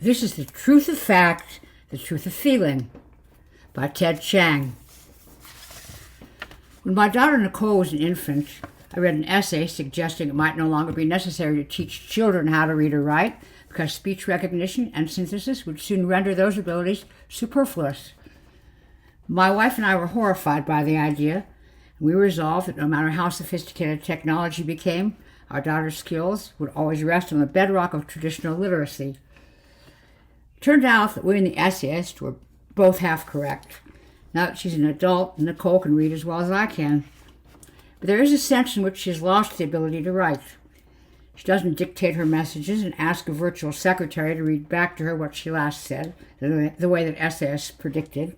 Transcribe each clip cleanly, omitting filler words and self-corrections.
This is The Truth of Fact, The Truth of Feeling by Ted Chiang. When my daughter Nicole was an infant, I read an essay suggesting it might no longer be necessary to teach children how to read or write because speech recognition and synthesis would soon render those abilities superfluous. My wife and I were horrified by the idea, and we resolved that no matter how sophisticated technology became, our daughter's skills would always rest on the bedrock of traditional literacy. It turned out that we and the essayist were both half correct. Now that she's an adult, Nicole can read as well as I can. But there is a sense in which she has lost the ability to write. She doesn't dictate her messages and ask a virtual secretary to read back to her what she last said, the way that essayists predicted.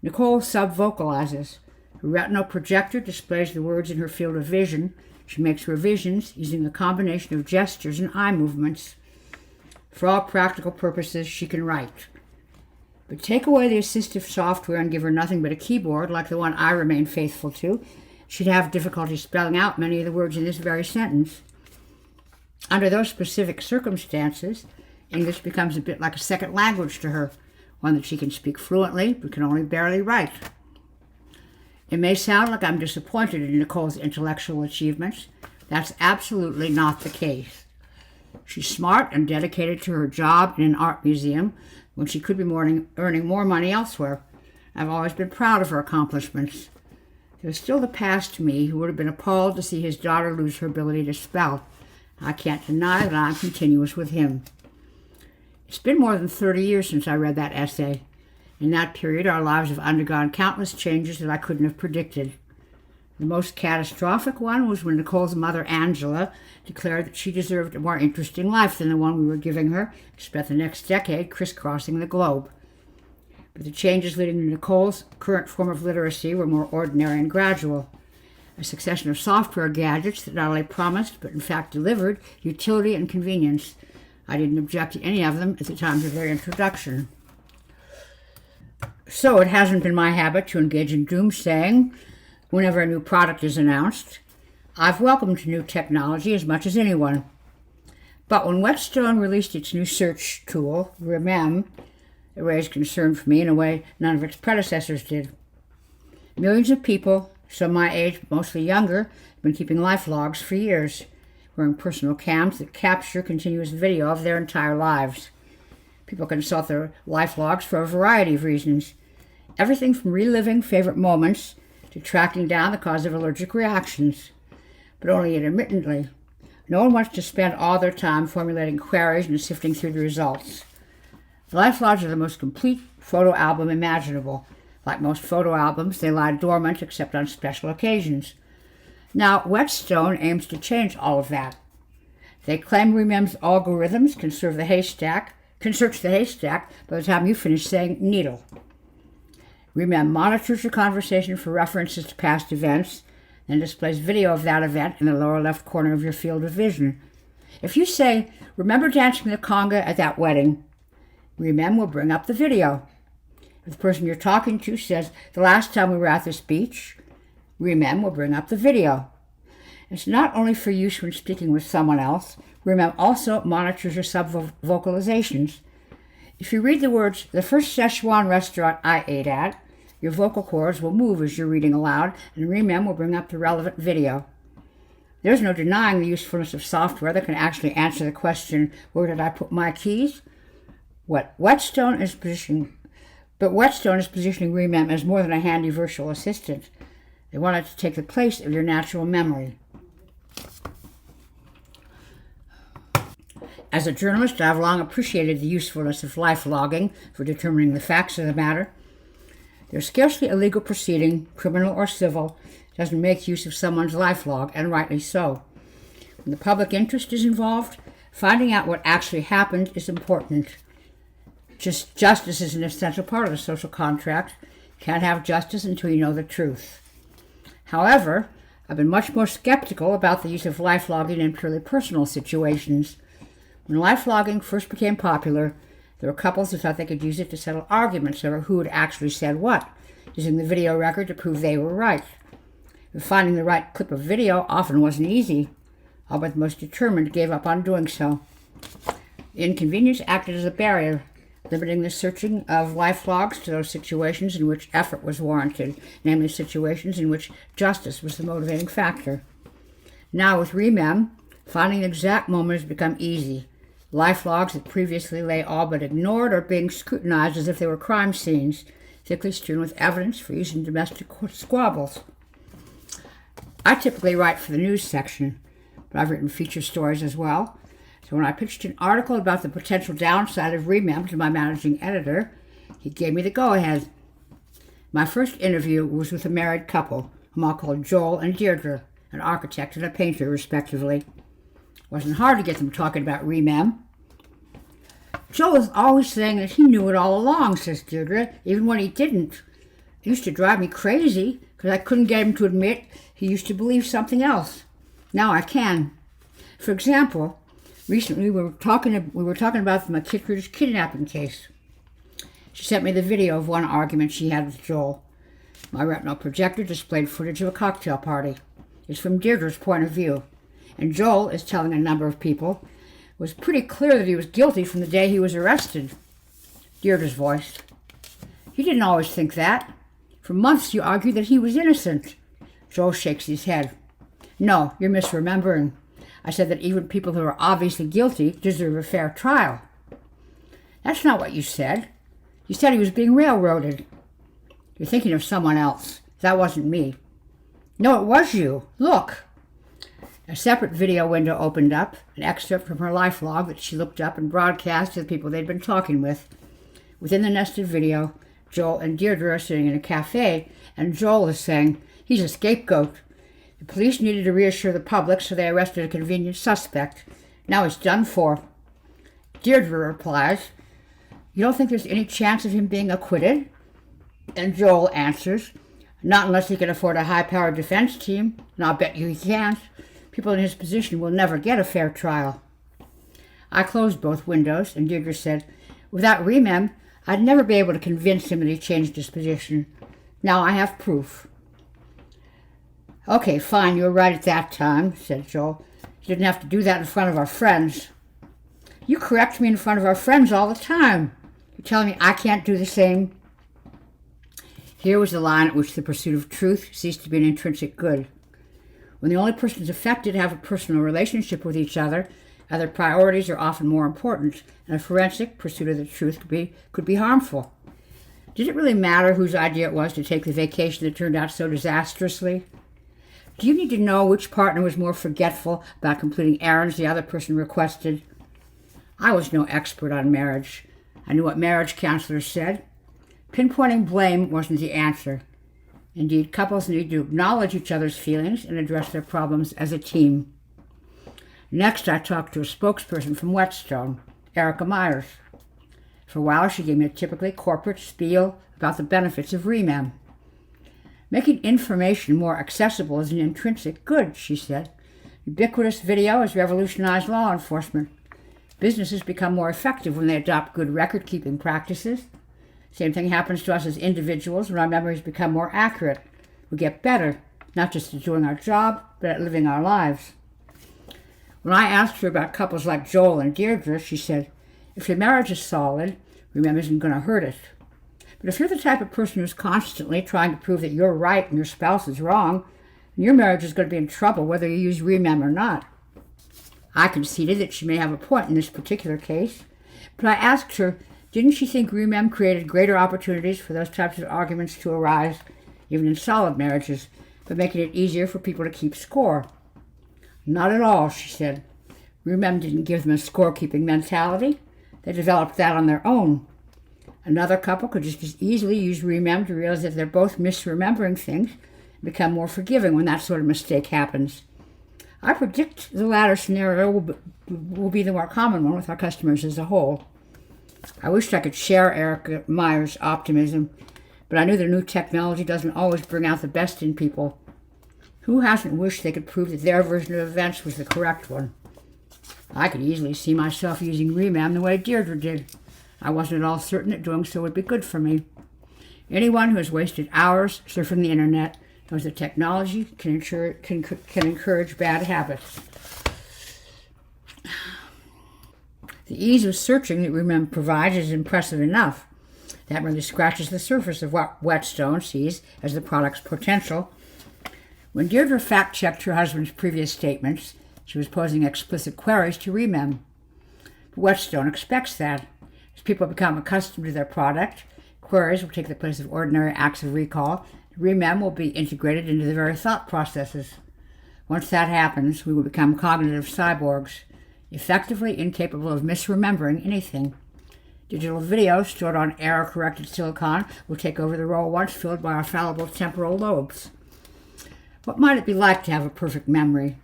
Nicole sub-vocalizes. Her retinal projector displays the words in her field of vision. She makes revisions using a combination of gestures and eye movements. For all practical purposes, she can write. But take away the assistive software and give her nothing but a keyboard, like the one I remain faithful to, she'd have difficulty spelling out many of the words in this very sentence. Under those specific circumstances, English becomes a bit like a second language to her, one that she can speak fluently but can only barely write. It may sound like I'm disappointed in Nicole's intellectual achievements. That's absolutely not the case. She's smart and dedicated to her job in an art museum when she could be earning more money elsewhere. I've always been proud of her accomplishments. There's still the past me who would have been appalled to see his daughter lose her ability to spell. I can't deny that I'm continuous with him. It's been more than 30 years since I read that essay. In that period, our lives have undergone countless changes that I couldn't have predicted. The most catastrophic one was when Nicole's mother, Angela, declared that she deserved a more interesting life than the one we were giving her, and spent the next decade crisscrossing the globe. But the changes leading to Nicole's current form of literacy were more ordinary and gradual. A succession of software gadgets that not only promised, but in fact delivered, utility and convenience. I didn't object to any of them at the time of their introduction. So it hasn't been my habit to engage in doomsaying whenever a new product is announced. I've welcomed new technology as much as anyone. But when Whetstone released its new search tool, Remem, it raised concern for me in a way none of its predecessors did. Millions of people, some my age, but mostly younger, have been keeping life logs for years, wearing personal cams that capture continuous video of their entire lives. People consult their life logs for a variety of reasons. Everything from reliving favorite moments to tracking down the cause of allergic reactions, but only intermittently. No one wants to spend all their time formulating queries and sifting through the results. The life logs are the most complete photo album imaginable. Like most photo albums, they lie dormant except on special occasions. Now, Whetstone aims to change all of that. They claim Remem's algorithms can search the haystack by the time you finish saying needle. Remem monitors your conversation for references to past events, then displays video of that event in the lower left corner of your field of vision. If you say, "Remember dancing the conga at that wedding," Remem will bring up the video. If the person you're talking to says, "The last time we were at this beach," Remem will bring up the video. It's not only for use when speaking with someone else. Remem also monitors your sub-vocalizations. If you read the words, "the first Szechuan restaurant I ate at," your vocal cords will move as you're reading aloud, and Remem will bring up the relevant video. There's no denying the usefulness of software that can actually answer the question, "Where did I put my keys?" Whetstone is positioning Remem as more than a handy virtual assistant. They want it to take the place of your natural memory. As a journalist, I've long appreciated the usefulness of life logging for determining the facts of the matter. There's scarcely a legal proceeding, criminal or civil, that doesn't make use of someone's life log, and rightly so. When the public interest is involved, finding out what actually happened is important. Justice is an essential part of the social contract. You can't have justice until you know the truth. However, I've been much more skeptical about the use of life logging in purely personal situations. When life logging first became popular, there were couples who thought they could use it to settle arguments over who had actually said what, using the video record to prove they were right. But finding the right clip of video often wasn't easy. All but the most determined gave up on doing so. Inconvenience acted as a barrier, limiting the searching of life logs to those situations in which effort was warranted, namely situations in which justice was the motivating factor. Now with Remem, finding the exact moment has become easy. Life logs that previously lay all but ignored are being scrutinized as if they were crime scenes, thickly strewn with evidence for use in domestic squabbles. I typically write for the news section, but I've written feature stories as well. So when I pitched an article about the potential downside of Remem to my managing editor, he gave me the go-ahead. My first interview was with a married couple, whom I'll call Joel and Deirdre, an architect and a painter, respectively. It wasn't hard to get them talking about Remem. Joel was always saying that he knew it all along, says Deirdre, even when he didn't. It used to drive me crazy because I couldn't get him to admit he used to believe something else. Now I can. For example, recently we were talking about the McKittridge kidnapping case. She sent me the video of one argument she had with Joel. My retinal projector displayed footage of a cocktail party. It's from Deirdre's point of view, and Joel is telling a number of people it was pretty clear that he was guilty from the day he was arrested. Deirdre's voice. You didn't always think that. For months you argued that he was innocent. Joel shakes his head. No, you're misremembering. I said that even people who are obviously guilty deserve a fair trial. That's not what you said. You said he was being railroaded. You're thinking of someone else. That wasn't me. No, it was you. Look. A separate video window opened up, an excerpt from her life log that she looked up and broadcast to the people they'd been talking with. Within the nested video, Joel and Deirdre are sitting in a cafe, and Joel is saying, he's a scapegoat. The police needed to reassure the public, so they arrested a convenient suspect. Now he's done for. Deirdre replies, you don't think there's any chance of him being acquitted? And Joel answers, not unless he can afford a high-powered defense team, and I'll bet you he can't. People in his position will never get a fair trial. I closed both windows, and Deirdre said, without Remem, I'd never be able to convince him that he changed his position. Now I have proof. Okay, fine, you were right at that time, said Joel. You didn't have to do that in front of our friends. You correct me in front of our friends all the time. You're telling me I can't do the same? Here was the line at which the pursuit of truth ceased to be an intrinsic good. When the only persons affected have a personal relationship with each other, other priorities are often more important, and a forensic pursuit of the truth could be harmful. Did it really matter whose idea it was to take the vacation that turned out so disastrously? Do you need to know which partner was more forgetful about completing errands the other person requested? I was no expert on marriage. I knew what marriage counselors said. Pinpointing blame wasn't the answer. Indeed, couples need to acknowledge each other's feelings and address their problems as a team. Next, I talked to a spokesperson from Whetstone, Erica Myers. For a while, she gave me a typically corporate spiel about the benefits of Remem. Making information more accessible is an intrinsic good, she said. Ubiquitous video has revolutionized law enforcement. Businesses become more effective when they adopt good record-keeping practices. Same thing happens to us as individuals when our memories become more accurate. We get better, not just at doing our job, but at living our lives. When I asked her about couples like Joel and Deirdre, she said, if your marriage is solid, Remem isn't going to hurt it. But if you're the type of person who's constantly trying to prove that you're right and your spouse is wrong, then your marriage is going to be in trouble whether you use Remem or not. I conceded that she may have a point in this particular case, but I asked her, didn't she think Remem created greater opportunities for those types of arguments to arise, even in solid marriages, by making it easier for people to keep score? Not at all, she said. Remem didn't give them a scorekeeping mentality. They developed that on their own. Another couple could just as easily use Remem to realize that they're both misremembering things and become more forgiving when that sort of mistake happens. I predict the latter scenario will be the more common one with our customers as a whole. I wished I could share Erica Myers' optimism, but I knew the new technology doesn't always bring out the best in people. Who hasn't wished they could prove that their version of events was the correct one? I could easily see myself using Remem the way Deirdre did. I wasn't at all certain that doing so would be good for me. Anyone who has wasted hours surfing the internet knows that technology can encourage bad habits. The ease of searching that Remem provides is impressive enough. That merely scratches the surface of what Whetstone sees as the product's potential. When Deirdre fact-checked her husband's previous statements, she was posing explicit queries to Remem. But Whetstone expects that. As people become accustomed to their product, queries will take the place of ordinary acts of recall. Remem will be integrated into the very thought processes. Once that happens, we will become cognitive cyborgs, effectively incapable of misremembering anything. Digital video stored on error-corrected silicon will take over the role once filled by our fallible temporal lobes. What might it be like to have a perfect memory?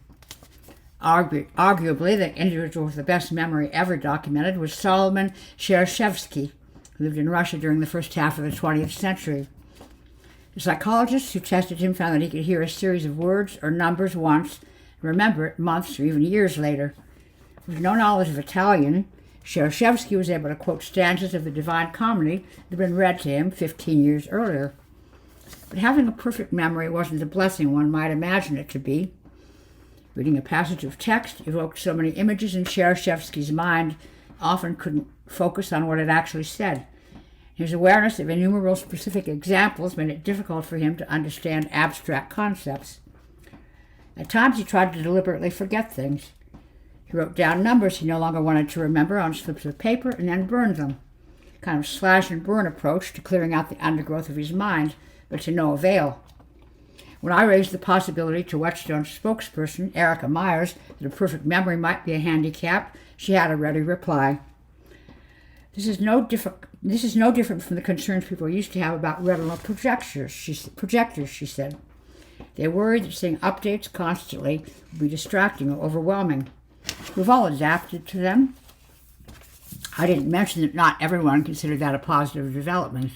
Arguably, the individual with the best memory ever documented was Solomon Shereshevsky, who lived in Russia during the first half of the 20th century. The psychologists who tested him found that he could hear a series of words or numbers once and remember it months or even years later. With no knowledge of Italian, Shereshevsky was able to quote stanzas of the Divine Comedy that had been read to him 15 years earlier. But having a perfect memory wasn't the blessing one might imagine it to be. Reading a passage of text evoked so many images in Shereshevsky's mind, often couldn't focus on what it actually said. His awareness of innumerable specific examples made it difficult for him to understand abstract concepts. At times he tried to deliberately forget things. He wrote down numbers he no longer wanted to remember on slips of paper and then burned them. A kind of slash and burn approach to clearing out the undergrowth of his mind, but to no avail. When I raised the possibility to Whetstone's spokesperson, Erica Myers, that a perfect memory might be a handicap, she had a ready reply. This is no different from the concerns people used to have about retinal projectors, she said. They worried that seeing updates constantly would be distracting or overwhelming. We've all adapted to them. I didn't mention that not everyone considered that a positive development.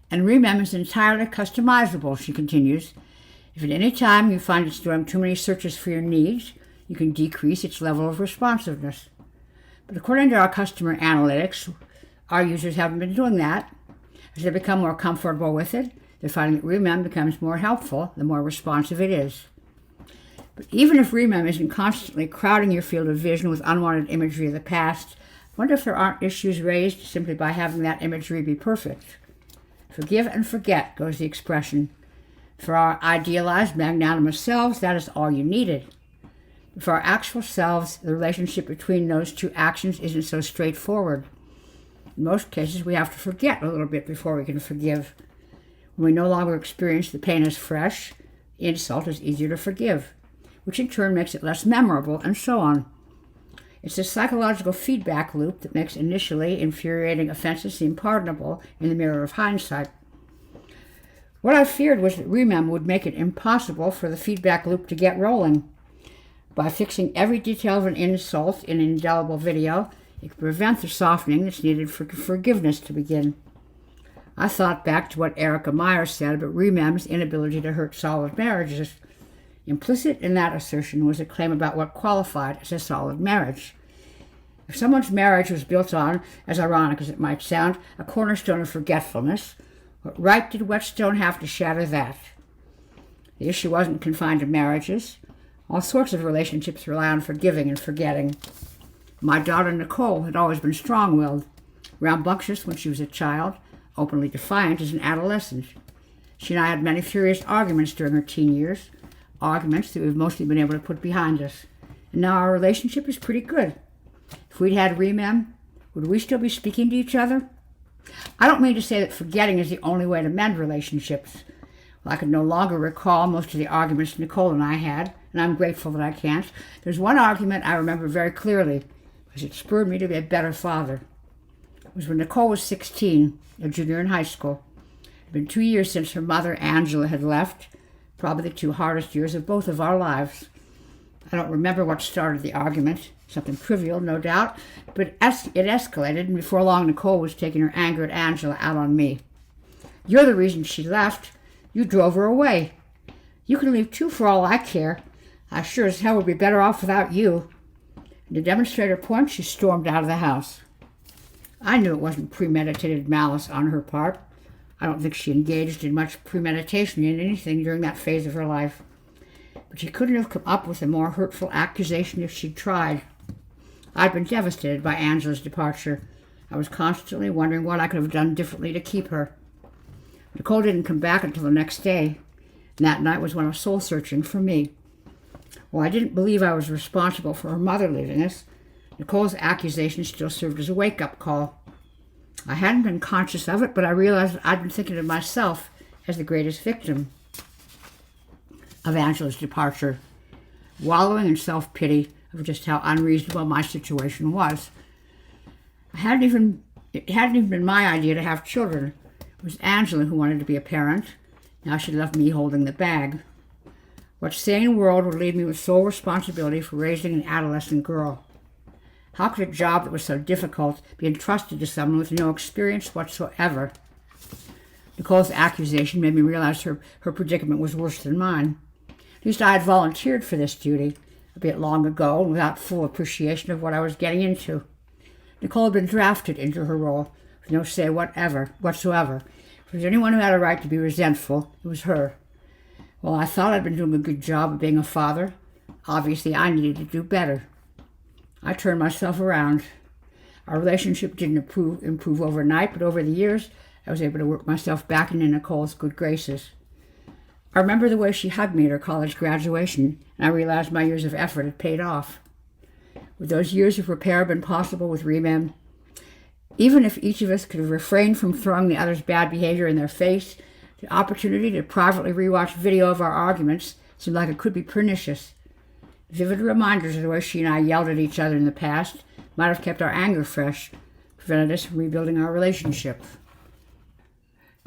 And Remem is entirely customizable, she continues. If at any time you find it's doing too many searches for your needs, you can decrease its level of responsiveness. But according to our customer analytics, our users haven't been doing that. As they become more comfortable with it, they're finding that Remem becomes more helpful the more responsive it is. But even if Remem isn't constantly crowding your field of vision with unwanted imagery of the past, I wonder if there aren't issues raised simply by having that imagery be perfect. Forgive and forget, goes the expression. For our idealized, magnanimous selves, that is all you needed. But for our actual selves, the relationship between those two actions isn't so straightforward. In most cases, we have to forget a little bit before we can forgive. When we no longer experience the pain as fresh, the insult is easier to forgive, which in turn makes it less memorable, and so on. It's a psychological feedback loop that makes initially infuriating offenses seem pardonable in the mirror of hindsight. What I feared was that Remem would make it impossible for the feedback loop to get rolling. By fixing every detail of an insult in an indelible video, it could prevent the softening that's needed for forgiveness to begin. I thought back to what Erica Myers said about Remem's inability to hurt solid marriages. Implicit in that assertion was a claim about what qualified as a solid marriage. If someone's marriage was built on, as ironic as it might sound, a cornerstone of forgetfulness, what right did Whetstone have to shatter that? The issue wasn't confined to marriages. All sorts of relationships rely on forgiving and forgetting. My daughter Nicole had always been strong-willed, rambunctious when she was a child, openly defiant as an adolescent. She and I had many furious arguments during her teen years, arguments that we've mostly been able to put behind us. And now our relationship is pretty good. If we'd had Remem, would we still be speaking to each other? I don't mean to say that forgetting is the only way to mend relationships. Well, I can no longer recall most of the arguments Nicole and I had, and I'm grateful that I can't. There's one argument I remember very clearly, because it spurred me to be a better father. It was when Nicole was 16, a junior in high school. It had been 2 years since her mother, Angela, had left, probably the two hardest years of both of our lives. I don't remember what started the argument, something trivial, no doubt, but it escalated, and before long Nicole was taking her anger at Angela out on me. You're the reason she left. You drove her away. You can leave too for all I care. I sure as hell would be better off without you. And to demonstrate her point, she stormed out of the house. I knew it wasn't premeditated malice on her part. I don't think she engaged in much premeditation in anything during that phase of her life. But she couldn't have come up with a more hurtful accusation if she'd tried. I'd been devastated by Angela's departure. I was constantly wondering what I could have done differently to keep her. Nicole didn't come back until the next day, and that night was one of soul-searching for me. While I didn't believe I was responsible for her mother leaving us, Nicole's accusation still served as a wake-up call. I hadn't been conscious of it, but I realized I'd been thinking of myself as the greatest victim of Angela's departure, wallowing in self-pity of just how unreasonable my situation was. It hadn't even been my idea to have children. It was Angela who wanted to be a parent. Now she left me holding the bag. What sane world would leave me with sole responsibility for raising an adolescent girl? How could a job that was so difficult be entrusted to someone with no experience whatsoever? Nicole's accusation made me realize her predicament was worse than mine. At least I had volunteered for this duty, a bit long ago, and without full appreciation of what I was getting into. Nicole had been drafted into her role with no say whatsoever. If there was anyone who had a right to be resentful, it was her. Well, I thought I'd been doing a good job of being a father. Obviously, I needed to do better. I turned myself around. Our relationship didn't improve overnight, but over the years, I was able to work myself back into Nicole's good graces. I remember the way she hugged me at her college graduation, and I realized my years of effort had paid off. Would those years of repair been possible with Remem? Even if each of us could have refrained from throwing the other's bad behavior in their face, the opportunity to privately rewatch video of our arguments seemed like it could be pernicious. Vivid reminders of the way she and I yelled at each other in the past might have kept our anger fresh, prevented us from rebuilding our relationship.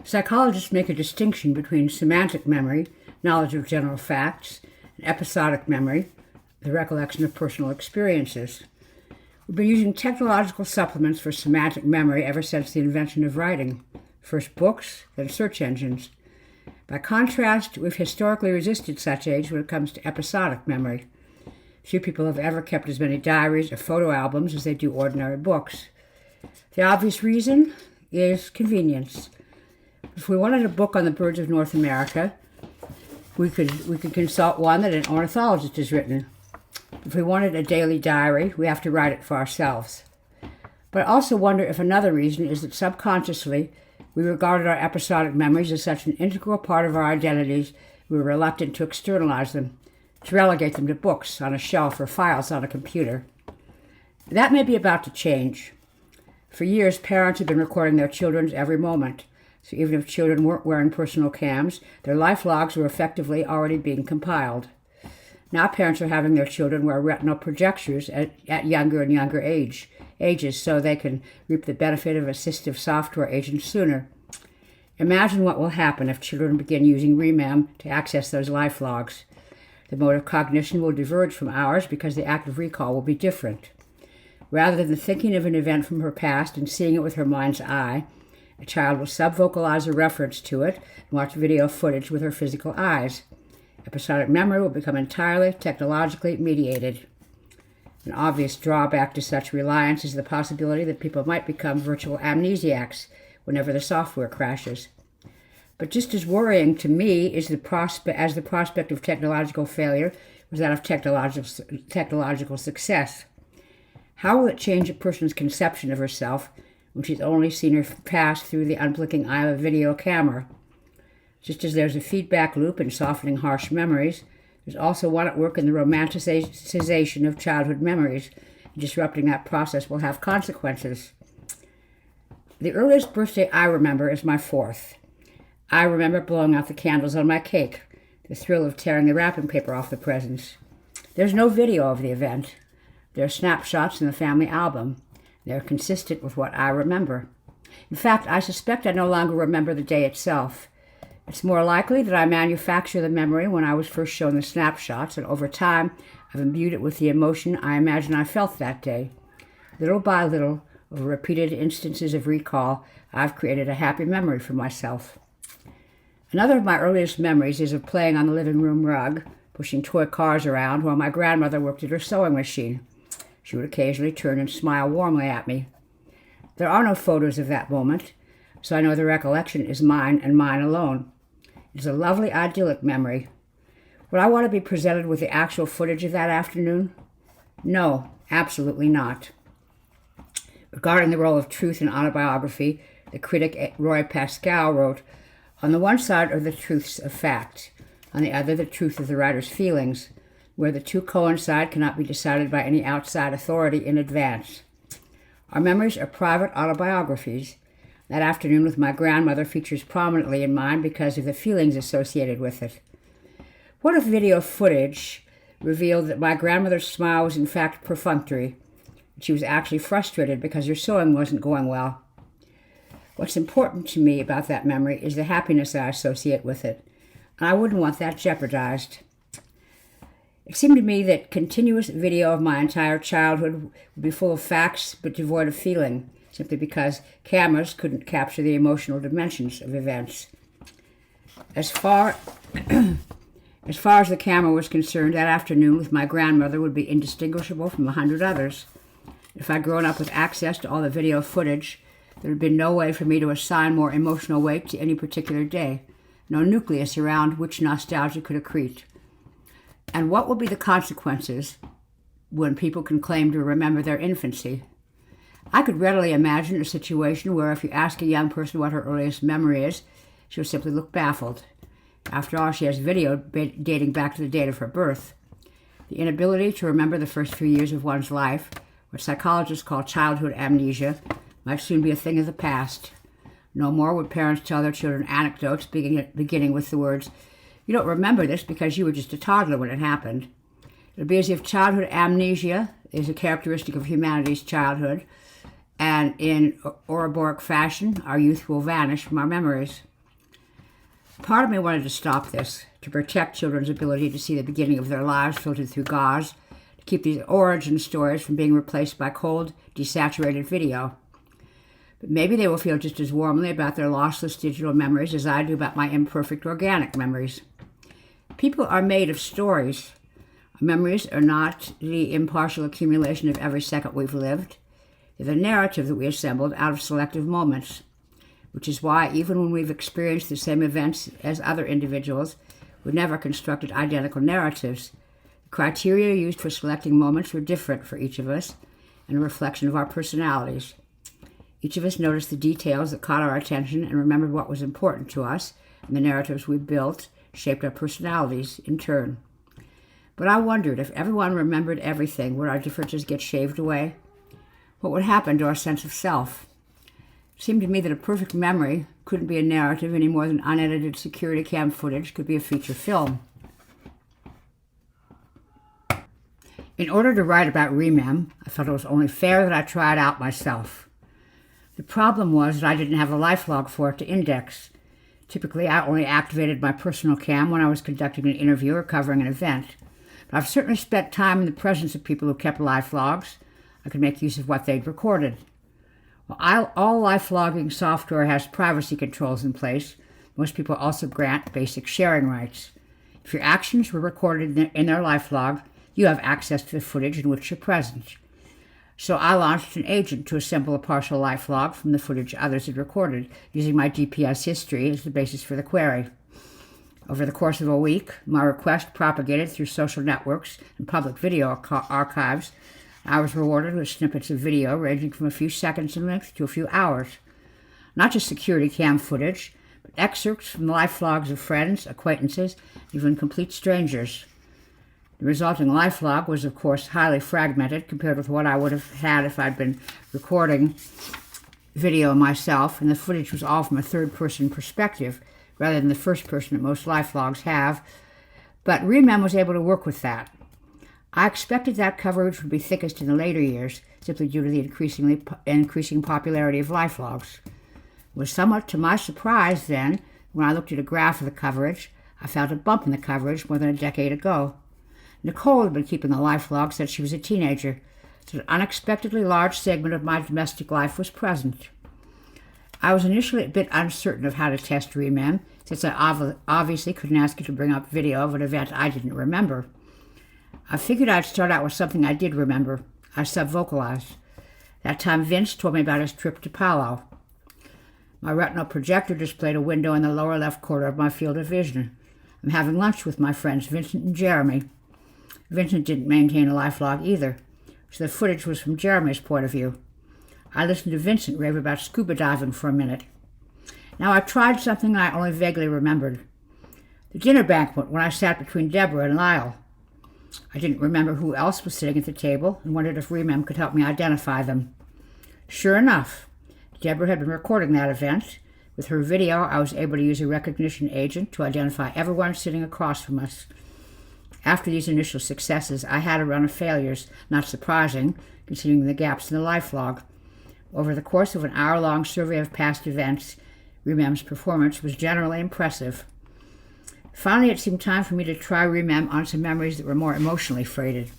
Psychologists make a distinction between semantic memory, knowledge of general facts, and episodic memory, the recollection of personal experiences. We've been using technological supplements for semantic memory ever since the invention of writing. First books, then search engines. By contrast, we've historically resisted such aids when it comes to episodic memory. Few people have ever kept as many diaries or photo albums as they do ordinary books. The obvious reason is convenience. If we wanted a book on the birds of North America, we could consult one that an ornithologist has written. If we wanted a daily diary, we have to write it for ourselves. But I also wonder if another reason is that subconsciously we regarded our episodic memories as such an integral part of our identities we were reluctant to externalize them, to relegate them to books on a shelf or files on a computer. That may be about to change. For years, parents have been recording their children's every moment. So even if children weren't wearing personal cams, their life logs were effectively already being compiled. Now parents are having their children wear retinal projectors at younger and younger ages so they can reap the benefit of assistive software agents sooner. Imagine what will happen if children begin using Remem to access those life logs. The mode of cognition will diverge from ours because the act of recall will be different. Rather than thinking of an event from her past and seeing it with her mind's eye, a child will subvocalize a reference to it and watch video footage with her physical eyes. Episodic memory will become entirely technologically mediated. An obvious drawback to such reliance is the possibility that people might become virtual amnesiacs whenever the software crashes. But just as worrying to me is the prospect of technological failure was that of technological success. How will it change a person's conception of herself when she's only seen her pass through the unblinking eye of a video camera? Just as there's a feedback loop in softening harsh memories, there's also one at work in the romanticization of childhood memories. Disrupting that process will have consequences. The earliest birthday I remember is my 4th. I remember blowing out the candles on my cake, the thrill of tearing the wrapping paper off the presents. There's no video of the event. There are snapshots in the family album. They're consistent with what I remember. In fact, I suspect I no longer remember the day itself. It's more likely that I manufacture the memory when I was first shown the snapshots, and over time, I've imbued it with the emotion I imagine I felt that day. Little by little, over repeated instances of recall, I've created a happy memory for myself. Another of my earliest memories is of playing on the living room rug, pushing toy cars around while my grandmother worked at her sewing machine. She would occasionally turn and smile warmly at me. There are no photos of that moment, so I know the recollection is mine and mine alone. It is a lovely, idyllic memory. Would I want to be presented with the actual footage of that afternoon? No, Absolutely not. Regarding the role of truth in autobiography, the critic Roy Pascal wrote, "On the one side are the truths of fact, on the other the truth of the writer's feelings. Where the two coincide cannot be decided by any outside authority in advance. Our memories are private autobiographies. That afternoon with my grandmother features prominently in mine because of the feelings associated with it. What if video footage revealed that my grandmother's smile was in fact perfunctory? She was actually frustrated because her sewing wasn't going well. What's important to me about that memory is the happiness I associate with it, and I wouldn't want that jeopardized. It seemed to me that continuous video of my entire childhood would be full of facts but devoid of feeling, simply because cameras couldn't capture the emotional dimensions of events. As far as the camera was concerned, that afternoon with my grandmother would be indistinguishable from 100 others. If I'd grown up with access to all the video footage, there would have been no way for me to assign more emotional weight to any particular day, no nucleus around which nostalgia could accrete. And what will be the consequences when people can claim to remember their infancy? I could readily imagine a situation where if you ask a young person what her earliest memory is, she will simply look baffled. After all, she has video dating back to the date of her birth. The inability to remember the first few years of one's life, what psychologists call childhood amnesia, might soon be a thing of the past. No more would parents tell their children anecdotes beginning with the words, "You don't remember this because you were just a toddler when it happened." It would be as if childhood amnesia is a characteristic of humanity's childhood, and in Ouroboros fashion, our youth will vanish from our memories. Part of me wanted to stop this, to protect children's ability to see the beginning of their lives filtered through gauze, to keep these origin stories from being replaced by cold, desaturated video. But maybe they will feel just as warmly about their lossless digital memories as I do about my imperfect organic memories. People are made of stories. Our memories are not the impartial accumulation of every second we've lived. They're the narrative that we assembled out of selective moments, which is why even when we've experienced the same events as other individuals, we've never constructed identical narratives. The criteria used for selecting moments were different for each of us and a reflection of our personalities. Each of us noticed the details that caught our attention and remembered what was important to us, and the narratives we built shaped our personalities in turn. But I wondered, if everyone remembered everything, would our differences get shaved away? What would happen to our sense of self? It seemed to me that a perfect memory couldn't be a narrative any more than unedited security cam footage could be a feature film. In order to write about remem, I felt it was only fair that I try it out myself. The problem was that I didn't have a lifelog for it to index. Typically, I only activated my personal cam when I was conducting an interview or covering an event. But I've certainly spent time in the presence of people who kept lifelogs. I could make use of what they'd recorded. While all lifelogging software has privacy controls in place, most people also grant basic sharing rights. If your actions were recorded in their lifelog, you have access to the footage in which you're present. So I launched an agent to assemble a partial lifelog from the footage others had recorded, using my GPS history as the basis for the query. Over the course of a week, my request propagated through social networks and public video archives. I was rewarded with snippets of video ranging from a few seconds in length to a few hours. Not just security cam footage, but excerpts from the lifelogs of friends, acquaintances, even complete strangers. The resulting lifelog was, of course, highly fragmented compared with what I would have had if I'd been recording video myself, and the footage was all from a third-person perspective rather than the first person that most lifelogs have. But Remem was able to work with that. I expected that coverage would be thickest in the later years, simply due to the increasing popularity of lifelogs. It was somewhat to my surprise, then, when I looked at a graph of the coverage, I found a bump in the coverage more than a decade ago. Nicole had been keeping a lifelog since she was a teenager, so an unexpectedly large segment of my domestic life was present. I was initially a bit uncertain of how to test Remem, since I obviously couldn't ask it to bring up video of an event I didn't remember. I figured I'd start out with something I did remember. I subvocalized. That time Vince told me about his trip to Palo. My retinal projector displayed a window in the lower left corner of my field of vision. I'm having lunch with my friends Vincent and Jeremy. Vincent didn't maintain a lifelog either. so the footage was from Jeremy's point of view. I listened to Vincent rave about scuba diving for a minute. Now I tried something I only vaguely remembered. The dinner banquet when I sat between Deborah and Lyle. I didn't remember who else was sitting at the table and wondered if Remem could help me identify them. Sure enough, Deborah had been recording that event. With her video, I was able to use a recognition agent to identify everyone sitting across from us. After these initial successes, I had a run of failures, not surprising, considering the gaps in the life log. Over the course of an hour-long survey of past events, Remem's performance was generally impressive. Finally, it seemed time for me to try Remem on some memories that were more emotionally freighted.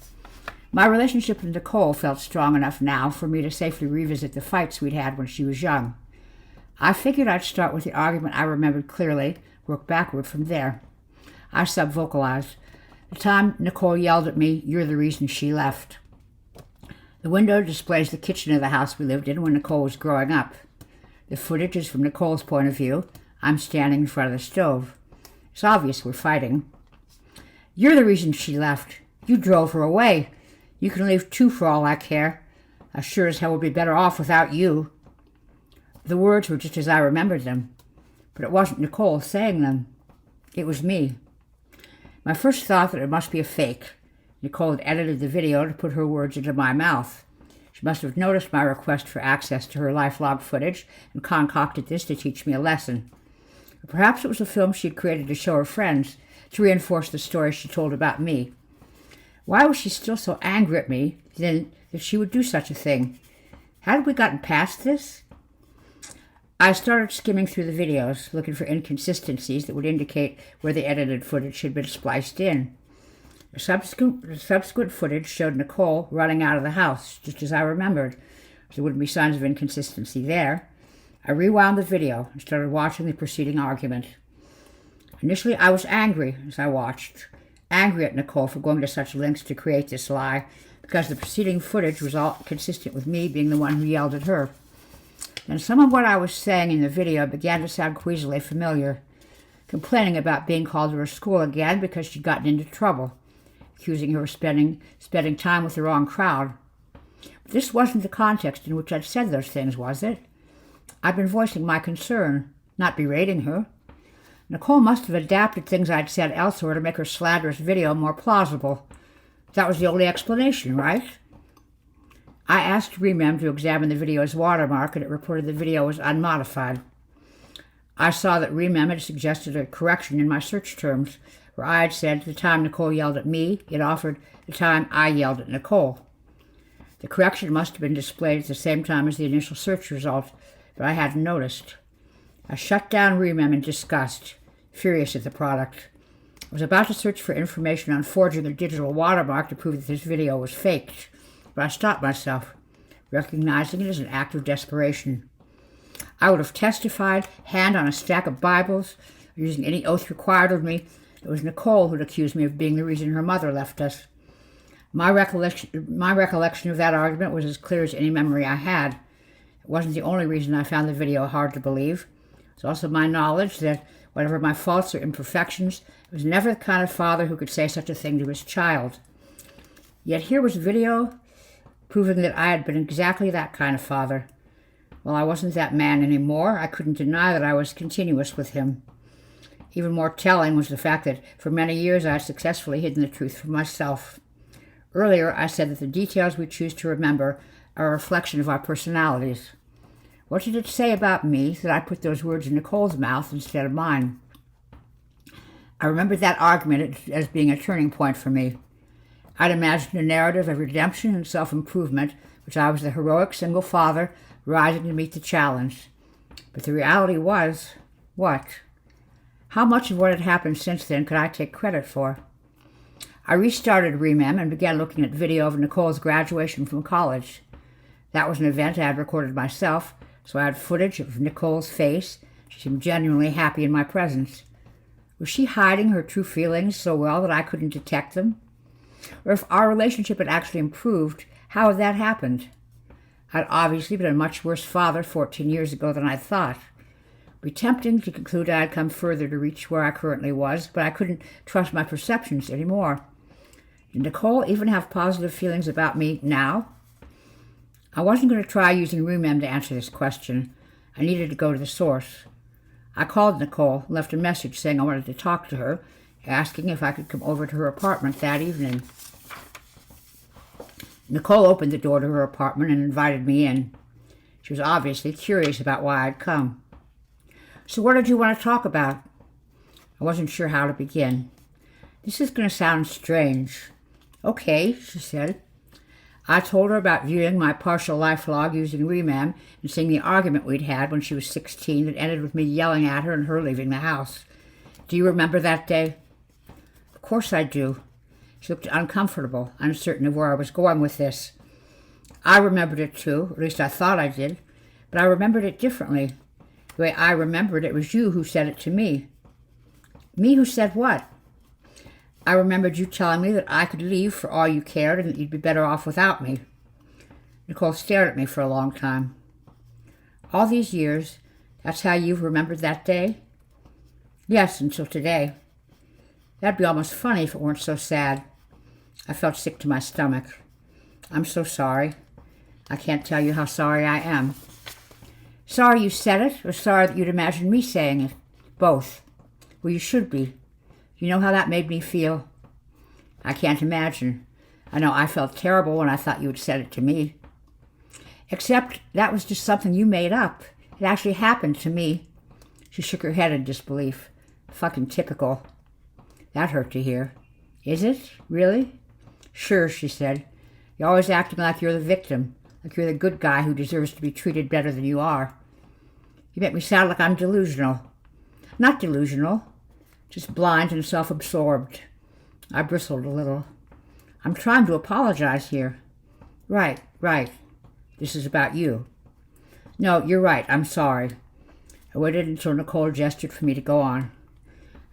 My relationship with Nicole felt strong enough now for me to safely revisit the fights we'd had when she was young. I figured I'd start with the argument I remembered clearly, work backward from there. I sub-vocalized. The time Nicole yelled at me, "You're the reason she left." The window displays the kitchen of the house we lived in when Nicole was growing up. The footage is from Nicole's point of view. I'm standing in front of the stove. It's obvious we're fighting. "You're the reason she left. You drove her away. You can leave too for all I care. I sure as hell would be better off without you." The words were just as I remembered them, but it wasn't Nicole saying them. It was me. My first thought that it must be a fake. Nicole had edited the video to put her words into my mouth. She must have noticed my request for access to her lifelog footage and concocted this to teach me a lesson. Or perhaps it was a film she had created to show her friends, to reinforce the story she told about me. Why was she still so angry at me then that she would do such a thing? Had we gotten past this? I started skimming through the videos, looking for inconsistencies that would indicate where the edited footage had been spliced in. The subsequent footage showed Nicole running out of the house, just as I remembered, so there wouldn't be signs of inconsistency there. I rewound the video and started watching the preceding argument. Initially, I was angry as I watched, angry at Nicole for going to such lengths to create this lie, because the preceding footage was all consistent with me being the one who yelled at her. Then some of what I was saying in the video began to sound queasily familiar, complaining about being called to her school again because she'd gotten into trouble, accusing her of spending time with the wrong crowd. But this wasn't the context in which I'd said those things, was it? I'd been voicing my concern, not berating her. Nicole must have adapted things I'd said elsewhere to make her slanderous video more plausible. That was the only explanation, right? I asked Remem to examine the video's watermark, and it reported the video was unmodified. I saw that Remem had suggested a correction in my search terms, where I had said the time Nicole yelled at me, it offered the time I yelled at Nicole. The correction must have been displayed at the same time as the initial search result, but I hadn't noticed. I shut down Remem in disgust, furious at the product. I was about to search for information on forging a digital watermark to prove that this video was faked, but I stopped myself, recognizing it as an act of desperation. I would have testified, hand on a stack of Bibles, or using any oath required of me. It was Nicole who'd accused me of being the reason her mother left us. My recollection of that argument was as clear as any memory I had. It wasn't the only reason I found the video hard to believe. It was also my knowledge that, whatever my faults or imperfections, I was never the kind of father who could say such a thing to his child. Yet here was video proving that I had been exactly that kind of father. While I wasn't that man anymore, I couldn't deny that I was continuous with him. Even more telling was the fact that for many years I had successfully hidden the truth from myself. Earlier, I said that the details we choose to remember are a reflection of our personalities. What did it say about me that I put those words in Nicole's mouth instead of mine? I remembered that argument as being a turning point for me. I'd imagined a narrative of redemption and self-improvement, which I was the heroic single father rising to meet the challenge. But the reality was, what? How much of what had happened since then could I take credit for? I restarted Remem and began looking at video of Nicole's graduation from college. That was an event I had recorded myself, so I had footage of Nicole's face. She seemed genuinely happy in my presence. Was she hiding her true feelings so well that I couldn't detect them? Or if our relationship had actually improved, how had that happened? I'd obviously been a much worse father 14 years ago than I thought. It would be tempting to conclude I had come further to reach where I currently was, but I couldn't trust my perceptions anymore. Did Nicole even have positive feelings about me now? I wasn't going to try using Remem to answer this question. I needed to go to the source. I called Nicole and left a message saying I wanted to talk to her, asking if I could come over to her apartment that evening. Nicole opened the door to her apartment and invited me in. She was obviously curious about why I'd come. So what did you want to talk about? I wasn't sure how to begin. This is going to sound strange. Okay, she said. I told her about viewing my partial life log using Remem and seeing the argument we'd had when she was 16 that ended with me yelling at her and her leaving the house. Do you remember that day? Of course I do. She looked uncomfortable, uncertain of where I was going with this. I remembered it too, at least I thought I did, but I remembered it differently. The way I remembered it was you who said it to me. Me who said what? I remembered you telling me that I could leave for all you cared and that you'd be better off without me. Nicole stared at me for a long time. All these years, that's how you've remembered that day? Yes, until today. That'd be almost funny if it weren't so sad. I felt sick to my stomach. I'm so sorry. I can't tell you how sorry I am. Sorry you said it, or sorry that you'd imagined me saying it? Both. Well, you should be. You know how that made me feel? I can't imagine. I know I felt terrible when I thought you had said it to me. Except that was just something you made up. It actually happened to me. She shook her head in disbelief. Fucking typical. That hurt to hear. Is it? Really? Sure, she said. You're always acting like you're the victim, like you're the good guy who deserves to be treated better than you are. You make me sound like I'm delusional. Not delusional. Just blind and self-absorbed. I bristled a little. I'm trying to apologize here. Right. This is about you. No, you're right. I'm sorry. I waited until Nicole gestured for me to go on.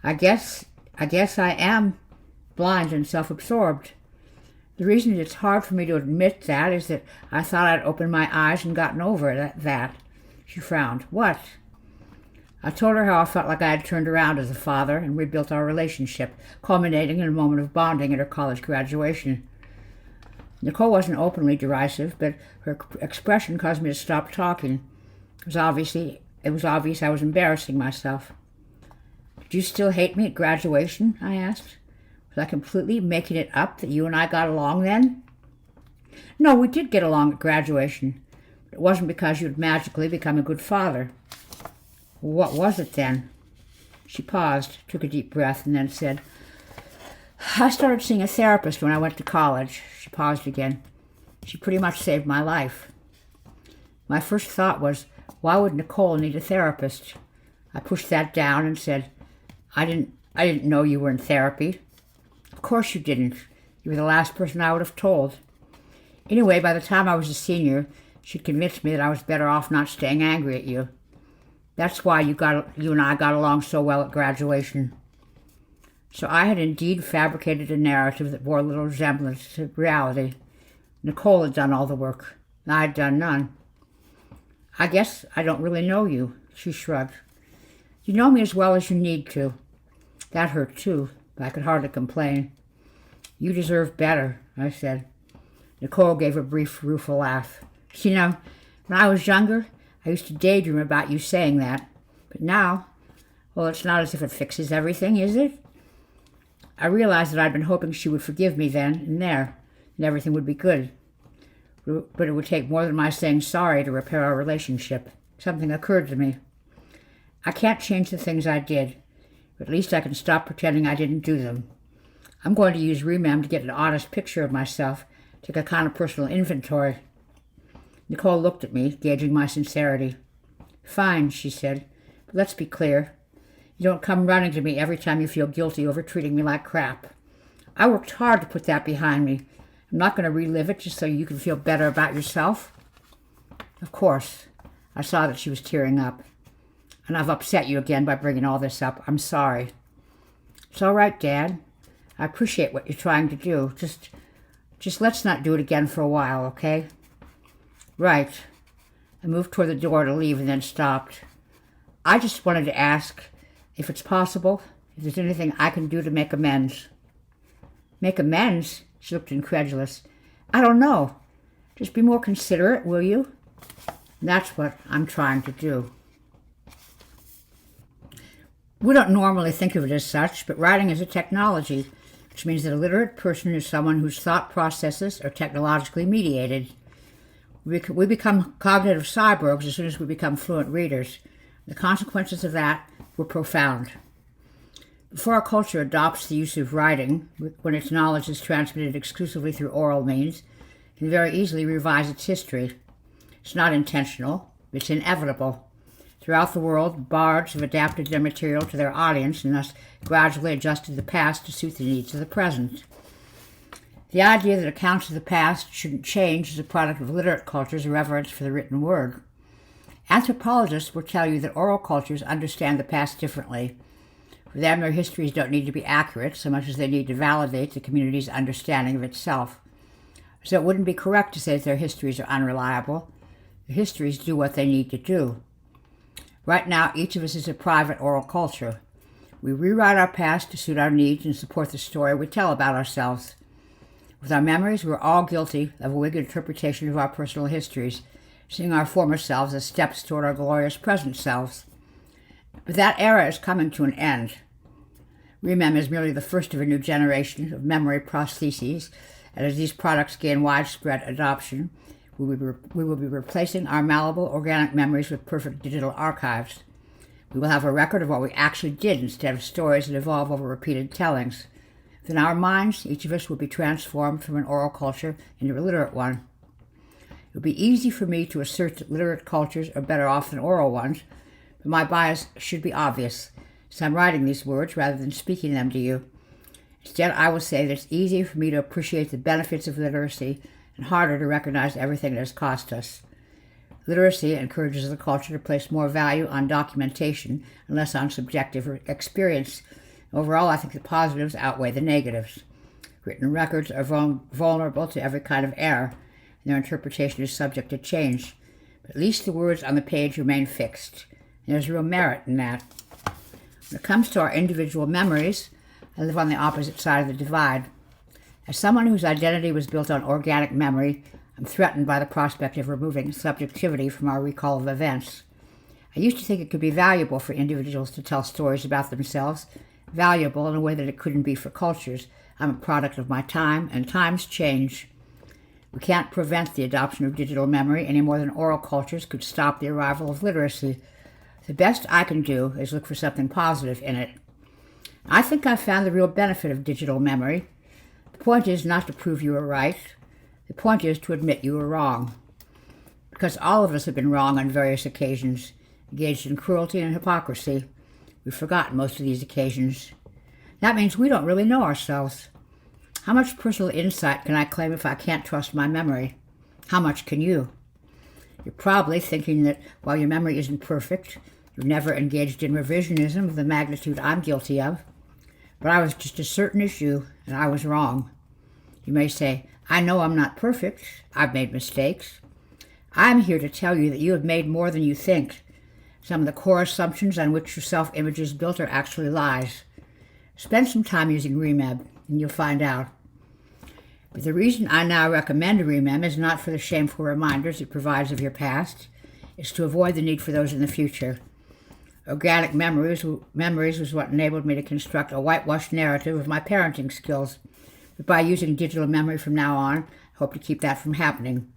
I guess I am blind and self-absorbed. The reason it's hard for me to admit that is that I thought I'd opened my eyes and gotten over that. She frowned. What? I told her how I felt like I had turned around as a father and rebuilt our relationship, culminating in a moment of bonding at her college graduation. Nicole wasn't openly derisive, but her expression caused me to stop talking. It was obvious I was embarrassing myself. Did you still hate me at graduation? I asked. Was I completely making it up that you and I got along then? No, we did get along at graduation. But it wasn't because you had magically become a good father. What was it then? She paused, took a deep breath, and then said, I started seeing a therapist when I went to college. She paused again. She pretty much saved my life. My first thought was, why would Nicole need a therapist? I pushed that down and said, I didn't know you were in therapy. Of course you didn't. You were the last person I would have told. Anyway, by the time I was a senior, she'd convinced me that I was better off not staying angry at you. That's why you and I got along so well at graduation. So I had indeed fabricated a narrative that bore little resemblance to reality. Nicole had done all the work, and I had done none. I guess I don't really know you, she shrugged. You know me as well as you need to. That hurt too, but I could hardly complain. You deserve better, I said. Nicole gave a brief, rueful laugh. You know, when I was younger, I used to daydream about you saying that. But now, well, it's not as if it fixes everything, is it? I realized that I'd been hoping she would forgive me then and there, and everything would be good. But it would take more than my saying sorry to repair our relationship. Something occurred to me. I can't change the things I did, but at least I can stop pretending I didn't do them. I'm going to use Remem to get an honest picture of myself, take a kind of personal inventory. Nicole looked at me, gauging my sincerity. Fine, she said, but let's be clear. You don't come running to me every time you feel guilty over treating me like crap. I worked hard to put that behind me. I'm not going to relive it just so you can feel better about yourself. Of course. I saw that she was tearing up. And I've upset you again by bringing all this up. I'm sorry. It's all right, Dad. I appreciate what you're trying to do. Just let's not do it again for a while, okay? Right. I moved toward the door to leave and then stopped. I just wanted to ask if it's possible, if there's anything I can do to make amends. Make amends? She looked incredulous. I don't know. Just be more considerate, will you? And that's what I'm trying to do. We don't normally think of it as such, but writing is a technology, which means that a literate person is someone whose thought processes are technologically mediated. We become cognitive cyborgs as soon as we become fluent readers. The consequences of that were profound. Before our culture adopts the use of writing, when its knowledge is transmitted exclusively through oral means, it can very easily revise its history. It's not intentional, it's inevitable. Throughout the world, bards have adapted their material to their audience and thus gradually adjusted the past to suit the needs of the present. The idea that accounts of the past shouldn't change is a product of literate culture's reverence for the written word. Anthropologists will tell you that oral cultures understand the past differently. For them, their histories don't need to be accurate so much as they need to validate the community's understanding of itself. So it wouldn't be correct to say that their histories are unreliable. Their histories do what they need to do. Right now, each of us is a private oral culture. We rewrite our past to suit our needs and support the story we tell about ourselves. With our memories, we're all guilty of a wicked interpretation of our personal histories, seeing our former selves as steps toward our glorious present selves. But that era is coming to an end. Remem is merely the first of a new generation of memory prostheses, and as these products gain widespread adoption, we will be replacing our malleable organic memories with perfect digital archives. We will have a record of what we actually did instead of stories that evolve over repeated tellings. In our minds, each of us will be transformed from an oral culture into a literate one. It would be easy for me to assert that literate cultures are better off than oral ones, but my bias should be obvious, so I'm writing these words rather than speaking them to you. Instead, I will say that it's easier for me to appreciate the benefits of literacy and harder to recognize everything it has cost us. Literacy encourages the culture to place more value on documentation and less on subjective experience. Overall, I think the positives outweigh the negatives. Written records are vulnerable to every kind of error, and their interpretation is subject to change. But at least the words on the page remain fixed. And there's real merit in that. When it comes to our individual memories, I live on the opposite side of the divide. As someone whose identity was built on organic memory, I'm threatened by the prospect of removing subjectivity from our recall of events. I used to think it could be valuable for individuals to tell stories about themselves, valuable in a way that it couldn't be for cultures. I'm a product of my time, and times change. We can't prevent the adoption of digital memory any more than oral cultures could stop the arrival of literacy. The best I can do is look for something positive in it. I think I've found the real benefit of digital memory. The point is not to prove you were right. The point is to admit you were wrong. Because all of us have been wrong on various occasions, engaged in cruelty and hypocrisy. We've forgotten most of these occasions. That means we don't really know ourselves. How much personal insight can I claim if I can't trust my memory? How much can you? You're probably thinking that while your memory isn't perfect, you've never engaged in revisionism of the magnitude I'm guilty of. But I was just as certain as you, and I was wrong. You may say, I know I'm not perfect. I've made mistakes. I'm here to tell you that you have made more than you think. Some of the core assumptions on which your self-image is built are actually lies. Spend some time using Remem, and you'll find out. But the reason I now recommend Remem is not for the shameful reminders it provides of your past. It's to avoid the need for those in the future. Organic memories was what enabled me to construct a whitewashed narrative of my parenting skills. But by using digital memory from now on, I hope to keep that from happening.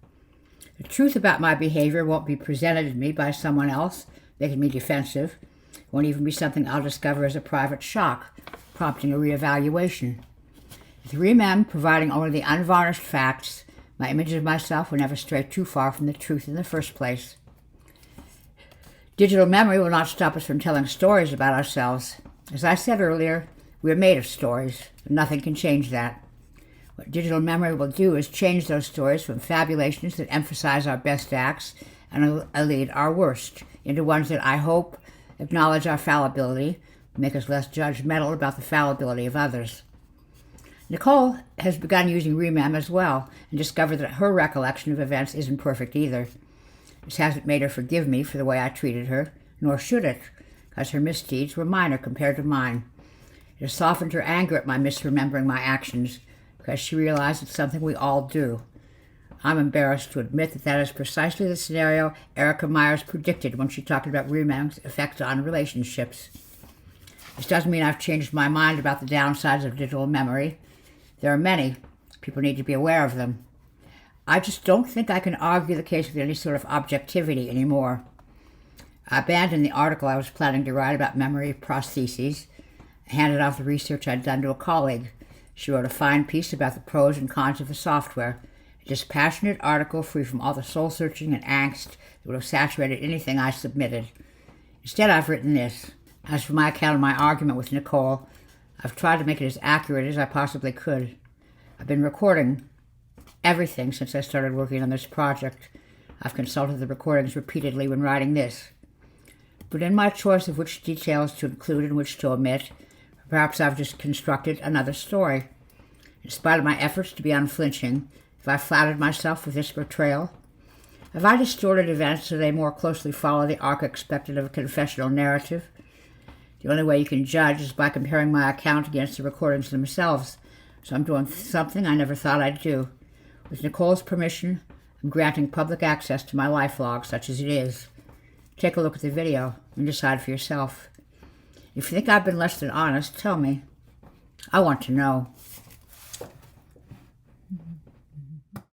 The truth about my behavior won't be presented to me by someone else, making me defensive. It won't even be something I'll discover as a private shock, prompting a reevaluation. With Remem providing only the unvarnished facts, my image of myself will never stray too far from the truth in the first place. Digital memory will not stop us from telling stories about ourselves. As I said earlier, we are made of stories, and nothing can change that. What digital memory will do is change those stories from fabulations that emphasize our best acts and elide our worst into ones that I hope acknowledge our fallibility, make us less judgmental about the fallibility of others. Nicole has begun using Remem as well and discovered that her recollection of events isn't perfect either. This hasn't made her forgive me for the way I treated her, nor should it, because her misdeeds were minor compared to mine. It has softened her anger at my misremembering my actions, because she realized it's something we all do. I'm embarrassed to admit that that is precisely the scenario Erica Myers predicted when she talked about remembering effects on relationships. This doesn't mean I've changed my mind about the downsides of digital memory. There are many. People need to be aware of them. I just don't think I can argue the case with any sort of objectivity anymore. I abandoned the article I was planning to write about memory prostheses. I handed off the research I'd done to a colleague. She wrote a fine piece about the pros and cons of the software. A dispassionate article free from all the soul-searching and angst that would have saturated anything I submitted. Instead, I've written this. As for my account of my argument with Nicole, I've tried to make it as accurate as I possibly could. I've been recording everything since I started working on this project. I've consulted the recordings repeatedly when writing this. But in my choice of which details to include and which to omit, perhaps I've just constructed another story. In spite of my efforts to be unflinching, have I flattered myself with this portrayal? Have I distorted events so they more closely follow the arc expected of a confessional narrative? The only way you can judge is by comparing my account against the recordings themselves, so I'm doing something I never thought I'd do. With Nicole's permission, I'm granting public access to my life log, such as it is. Take a look at the video and decide for yourself. If you think I've been less than honest, tell me. I want to know.